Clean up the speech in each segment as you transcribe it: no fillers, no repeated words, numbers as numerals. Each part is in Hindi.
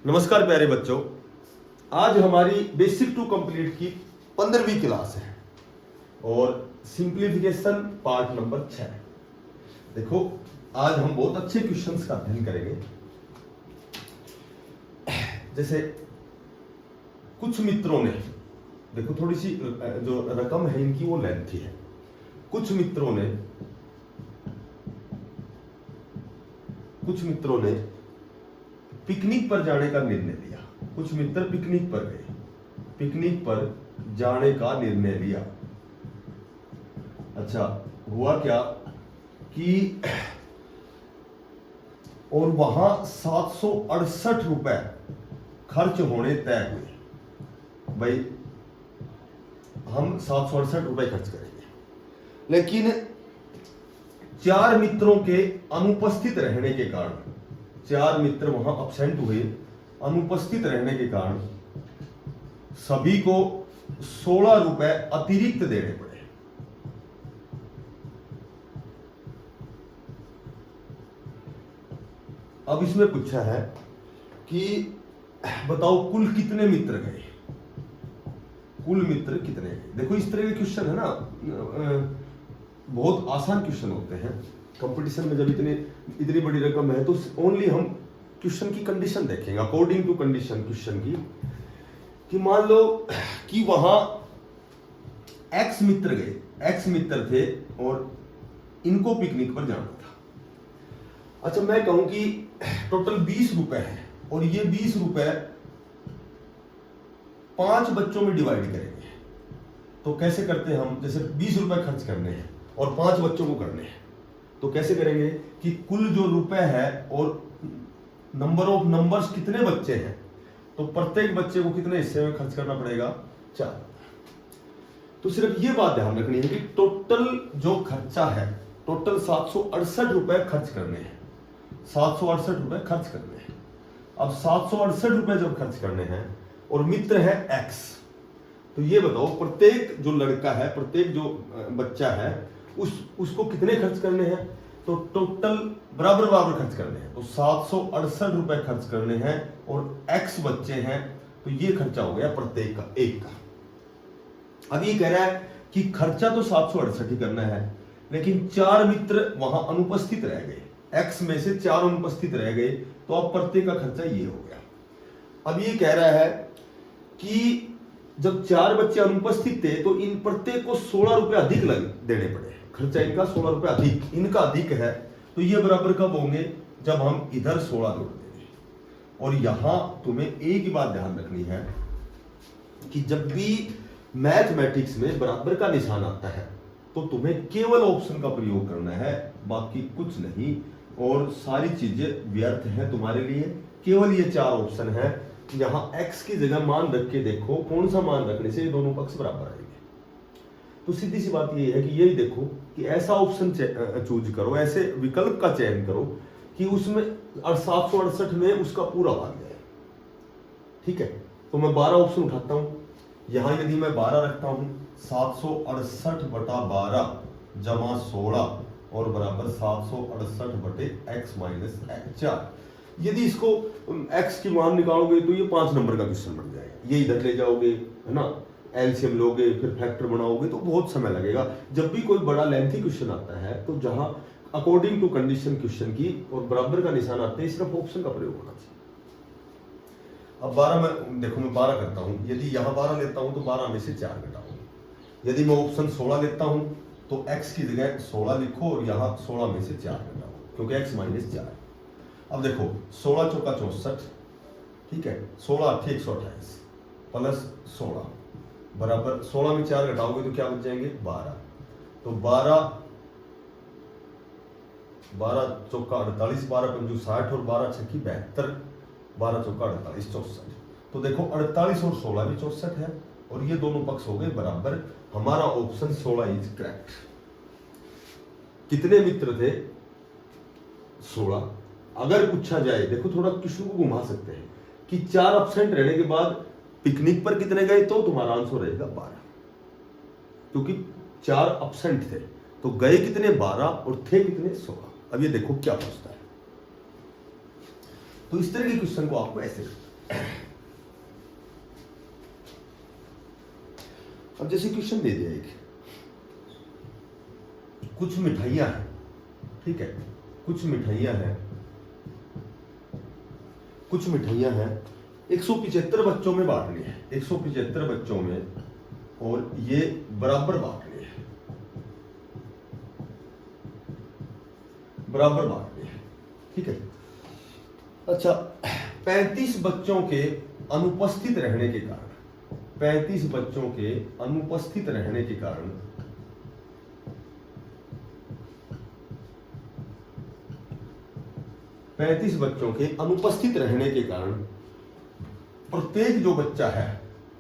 नमस्कार प्यारे बच्चों, आज हमारी बेसिक टू कंप्लीट की 15वीं क्लास है और सिंप्लीफिकेशन पार्ट नंबर 6। देखो, आज हम बहुत अच्छे क्वेश्चंस का अध्ययन करेंगे। जैसे कुछ मित्रों ने, देखो थोड़ी सी जो रकम है इनकी वो लेंथी है। कुछ मित्रों ने पिकनिक पर जाने का निर्णय लिया। कुछ मित्र पिकनिक पर गए, पिकनिक पर जाने का निर्णय लिया। अच्छा, हुआ क्या कि और वहां 768 रुपए खर्च होने तय हुए। भाई हम 768 रुपए खर्च करेंगे, लेकिन 4 मित्रों के अनुपस्थित रहने के कारण, 4 मित्र वहां अब्सेंट हुए, अनुपस्थित रहने के कारण सभी को 16 रुपए अतिरिक्त देने पड़े। अब इसमें पूछा है कि बताओ कुल कितने मित्र गए, कुल मित्र कितने गए। देखो इस तरह के क्वेश्चन है ना, बहुत आसान क्वेश्चन होते हैं कंपटीशन में। जब इतनी बड़ी रकम है तो ओनली हम क्वेश्चन की कंडीशन देखेंगे, अकॉर्डिंग टू कंडीशन क्वेश्चन की। कि मान लो कि वहां एक्स मित्र गए, एक्स मित्र थे और इनको पिकनिक पर जाना था। अच्छा, मैं कहूं कि टोटल 20 रुपए है और ये 20 रुपए 5 बच्चों में डिवाइड करेंगे। तो कैसे करते हैं हम, जैसे 20 रुपए खर्च करने हैं और 5 बच्चों को करने हैं, तो कैसे करेंगे कि कुल जो रुपए है और नंबर ऑफ नंबर्स कितने बच्चे हैं, तो प्रत्येक बच्चे को कितने हिस्से में खर्च करना पड़ेगा, 4। तो सिर्फ ये बात ध्यान रखनी है कि टोटल जो खर्चा है, टोटल 768 रुपए खर्च करने हैं, 768 रुपए खर्च करने हैं। अब 768 रुपए जब खर्च करने हैं और मित्र है एक्स, तो ये बताओ प्रत्येक जो लड़का है, प्रत्येक जो बच्चा है उसको कितने खर्च करने हैं, तो टोटल बराबर बराबर खर्च करने हैं। तो 768 रुपए खर्च करने हैं और एक्स बच्चे हैं, तो ये खर्चा हो गया प्रत्येक का, एक का। अब ये कह रहा है कि खर्चा तो 768 ही करना है, लेकिन 4 मित्र वहां अनुपस्थित रह गए, एक्स में से 4 अनुपस्थित रह गए, तो अब प्रत्येक का खर्चा ये हो गया। अब ये कह रहा है कि जब 4 बच्चे अनुपस्थित थे तो इन प्रत्येक को 16 रुपए अधिक देने पड़े। खर्चा इनका 16 रुपए अधिक, इनका अधिक है, तो ये बराबर कब होंगे, जब हम इधर 16 जोड़ देंगे। और यहां तुम्हें एक ही बात ध्यान रखनी है कि जब भी मैथमेटिक्स में बराबर का निशान आता है तो तुम्हें केवल ऑप्शन का प्रयोग करना है, बाकी कुछ नहीं। और सारी चीजें व्यर्थ है तुम्हारे लिए, केवल ये 4 ऑप्शन है। यहां x की जगह मान रख के देखो, कौन सा मान रखने से ये दोनों पक्ष बराबर आएंगे। तो सीधी सी बात ये है कि यही देखो कि ऐसा ऑप्शन चूज करो, ऐसे विकल्प का चयन करो कि उसमें 768 में उसका पूरा भाग जाए। ठीक है, तो मैं 12 ऑप्शन उठाता हूं। यहां यदि मैं 12 रखता हूं, 768 बटा 12 जमा 16 और बराबर 768 बटे x माइनस 4। यदि इसको x की मान निकालोगे तो ये 5 नंबर का क्वेश्चन बन जाएगा। ये इधर ले जाओगे, है ना, एलसीएम लोगे, फिर फैक्टर बनाओगे, तो बहुत समय लगेगा। जब भी कोई बड़ा लेंथी क्वेश्चन आता है तो जहां अकॉर्डिंग टू कंडीशन क्वेश्चन की और बराबर का निशान आते हैं, सिर्फ ऑप्शन का प्रयोग होना चाहिए। अब 12 में देखो, मैं 12 करता हूं। यदि यहां 12 लेता हूं तो 12 में से 4 घटाओ। यदि मैं ऑप्शन 16 लेता हूं तो x की जगह 16 लिखो और यहां 16 में से 4 घटाओ, क्योंकि x माइनस 4। अब देखो 16 चौका 64, ठीक है, 16 8 128 प्लस 16 बराबर 16 में 4 घटाओगे तो क्या बच जाएंगे, 12। तो 12 चौका 48, 12 पंजू 60 और 12 छक्की 72, 12 चौका 48 64। तो देखो 48 और 16 भी 64 है और ये दोनों पक्ष हो गए बराबर। हमारा ऑप्शन 16 इज करेक्ट। कितने मित्र थे, 16। अगर पूछा जाए, देखो थोड़ा क्वेश्चन को घुमा सकते हैं कि 4 एब्सेंट रहने के बाद पिकनिक पर कितने गए, तो तुम्हारा आंसर रहेगा 12, क्योंकि 4 एब्सेंट थे। तो गए कितने, 12 और थे कितने, 16। अब ये देखो क्या पूछता है। तो इस तरह के क्वेश्चन को आपको ऐसे अब जैसे क्वेश्चन दे दिया एक, कुछ मिठाइयां हैं, ठीक है, कुछ मिठाइयां हैं 175 बच्चों में बांटनी है, 175 बच्चों में, और ये बराबर बांटनी है, बराबर बांटनी है, ठीक है। अच्छा, 35 बच्चों के अनुपस्थित रहने के कारण, 35 बच्चों के अनुपस्थित रहने के कारण 35 बच्चों के अनुपस्थित रहने के कारण प्रत्येक जो बच्चा है,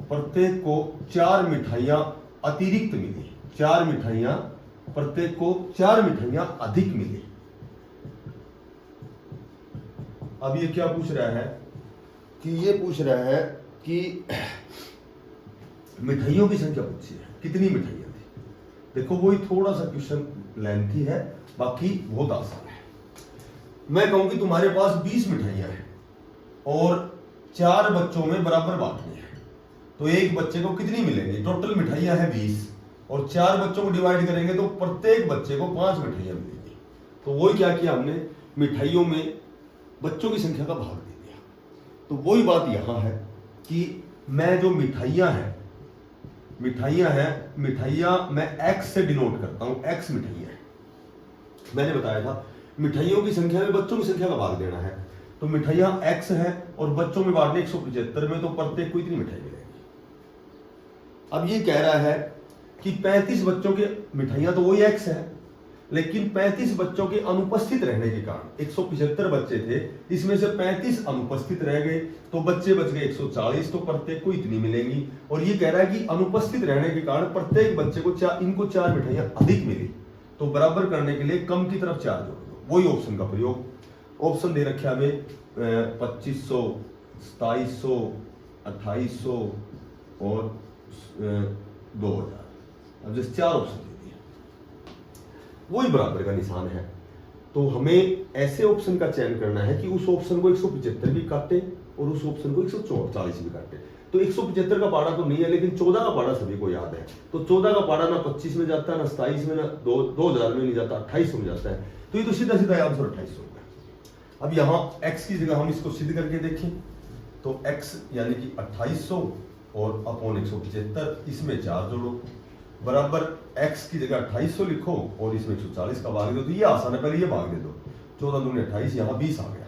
प्रत्येक को 4 मिठाइयां अतिरिक्त मिली, 4 मिठाइयां, प्रत्येक को 4 मिठाइयां अधिक मिली। अब ये क्या पूछ रहा है कि ये पूछ रहा है कि मिठाइयों की संख्या पूछी है, कितनी मिठाइयां थी। देखो वही थोड़ा सा क्वेश्चन लेंथी है, बाकी बहुत आसान है। मैं कहूं कि तुम्हारे पास 20 मिठाइयां हैं और 4 बच्चों में बराबर बांटनी है, तो एक बच्चे को कितनी मिलेंगी? टोटल मिठाइयां हैं 20 और 4 बच्चों को डिवाइड करेंगे तो प्रत्येक बच्चे को 5 मिठाइयां मिलेंगी। तो वही क्या किया हमने, मिठाइयों में बच्चों की संख्या का भाग दे दिया। तो वही बात यहां है कि मैं जो मिठाइयां हैं मिठाइयां मैं x से डिनोट करता हूं, x मिठाइयां है। मैंने बताया था मिठाइयों की संख्या में बच्चों की संख्या का भाग देना है, तो मिठाइयां x है और बच्चों में बांटने 175 में, तो प्रत्येक को इतनी मिठाई मिलेगी। अब ये कह रहा है कि 35 बच्चों के मिठाइयां तो वही x है, लेकिन 35 बच्चों के अनुपस्थित रहने के कारण 175 बच्चे थे, इसमें से 35 अनुपस्थित रह गए तो बच्चे बच गए 140, तो प्रत्येक को इतनी मिलेंगी। और ये कह रहा है कि अनुपस्थित रहने के कारण प्रत्येक बच्चे को इनको 4 मिठाइयां अधिक मिली, तो बराबर करने के लिए कम की तरफ 4 जोड़ दो। वही ऑप्शन का प्रयोग, ऑप्शन दे रखे हमें 2500, 2700, 2800 और 2000। अब जैसे 4 ऑप्शन दे दिए, वही बराबर का निशान है। तो हमें ऐसे ऑप्शन का चयन करना है कि उस ऑप्शन को 175 भी काटे और उस ऑप्शन को 140 भी काटे। तो 175 का पाड़ा तो नहीं है, लेकिन 14 का पाड़ा सभी को याद है। तो 14 का पाड़ा ना 25 में जाता है, ना 27 में, ना 2000 में नहीं जाता, 2800 में जाता है। तो ये तो सीधा सीधा आंसर 2800 होगा। अब यहाँ x की जगह हम इसको सिद्ध करके देखें तो x यानी कि 2800 और अपॉन 175, इसमें 4 जोड़ो, बराबर x की जगह 2800 लिखो और इसमें 140 का भाग दो। तो ये आसान है, पहले ये भाग दे दो, 14 दूनी 28, यहाँ 20 आ गया,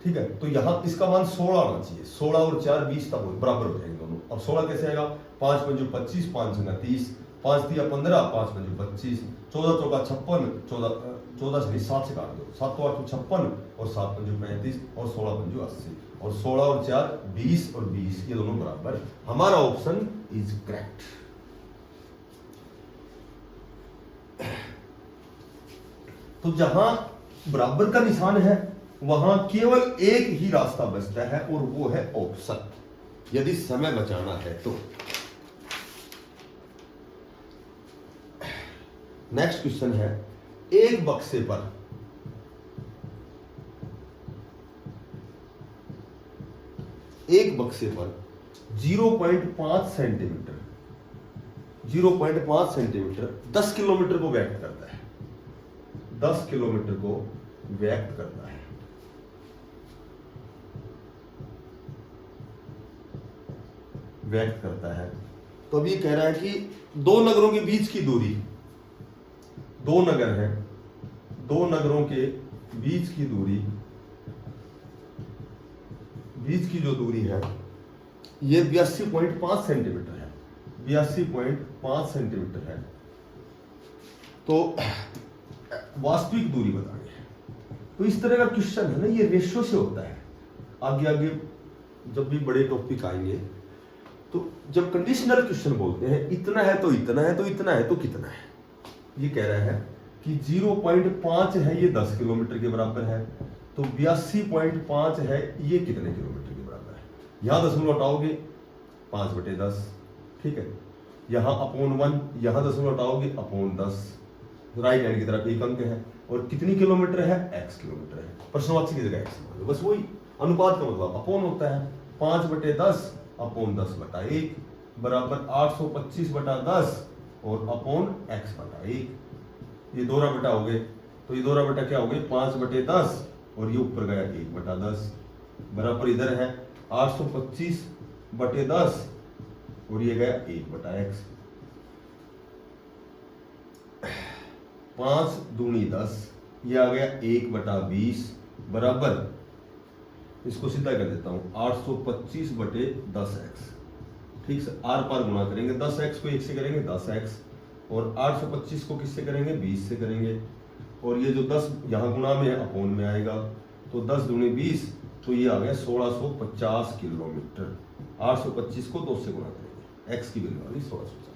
ठीक है। तो यहाँ इसका मान 16 आना चाहिए, 16 और 4 20 तक बराबर हो जाएंगे दोनों। अब 16 कैसे आएगा? 5 पंजू 25, 5 संगा 30, 5 दिया 15, 5 पंजू 25, 14 चौका 56, 14 से 7 से काट दो, 7 तो 8 56 और 7 पंजू 35 और 16 पंजू 80, और 16 और 4 20 और 20 ये दोनों बराबर। हमारा ऑप्शन इज करेक्ट। तो जहां बराबर का निशान है वहां केवल एक ही रास्ता बचता है और वो है ऑप्शन, यदि समय बचाना है तो। नेक्स्ट क्वेश्चन है, एक बक्से पर एक बक्से पर 0.5 सेंटीमीटर 0.5 सेंटीमीटर 10 किलोमीटर को व्यक्त करता है, 10 किलोमीटर को व्यक्त करता है। व्यक्त करता है। तो अब ये कह रहा है कि दो नगरों के बीच की दूरी, 2 नगर हैं, 2 नगरों के बीच की दूरी, बीच की जो दूरी है ये 82.5 सेंटीमीटर है, 82.5 सेंटीमीटर है। तो वास्तविक दूरी बतानी है। तो इस तरह का क्वेश्चन है ना, ये रेशियो से होता है। आगे आगे जब भी बड़े टॉपिक आएंगे तो जब कंडीशनल क्वेश्चन बोलते हैं इतना है तो इतना है तो इतना है तो कितना है, ये कह रहा है कि 0.5 है ये 10 किलोमीटर के बराबर है, तो 82.5 है ये कितने किलोमीटर के बराबर है। यहां दशमलव हटाओगे 5/10, ठीक है। यहां अपॉन 1, यहां दशमलव हटाओगे अपॉन 10, राइट हैंड की तरफ एक अंक है और कितनी किलोमीटर है? x किलोमीटर है। प्रश्नवाची की जगह x मान लो, बस वही अनुपात का मतलब अपोन होता है, 5/10 अपोन 10/1 बराबर 825/10 और अपोन x/1। ये दोहरा बेटा हो गए, तो ये दोहरा बेटा क्या हो गए 5/10 और ये ऊपर गया 1/10 बराबर इधर है 825/10 और ये गया 1/x। 5 दूनी 10, ये आ गया 1/20 बराबर, इसको सीधा कर देता हूं 825/10x। ठीक से आर पार गुणा करेंगे, 10x को 1 से करेंगे 10x और 825 को किससे करेंगे 20 से करेंगे, और ये जो 10 यहाँ गुणा में है अपोन में आएगा, तो 10 दूनी 20, तो ये आ गया 1650 किलोमीटर। 825 को 2 से गुणा करेंगे, x की वैल्यू आ गई 1650।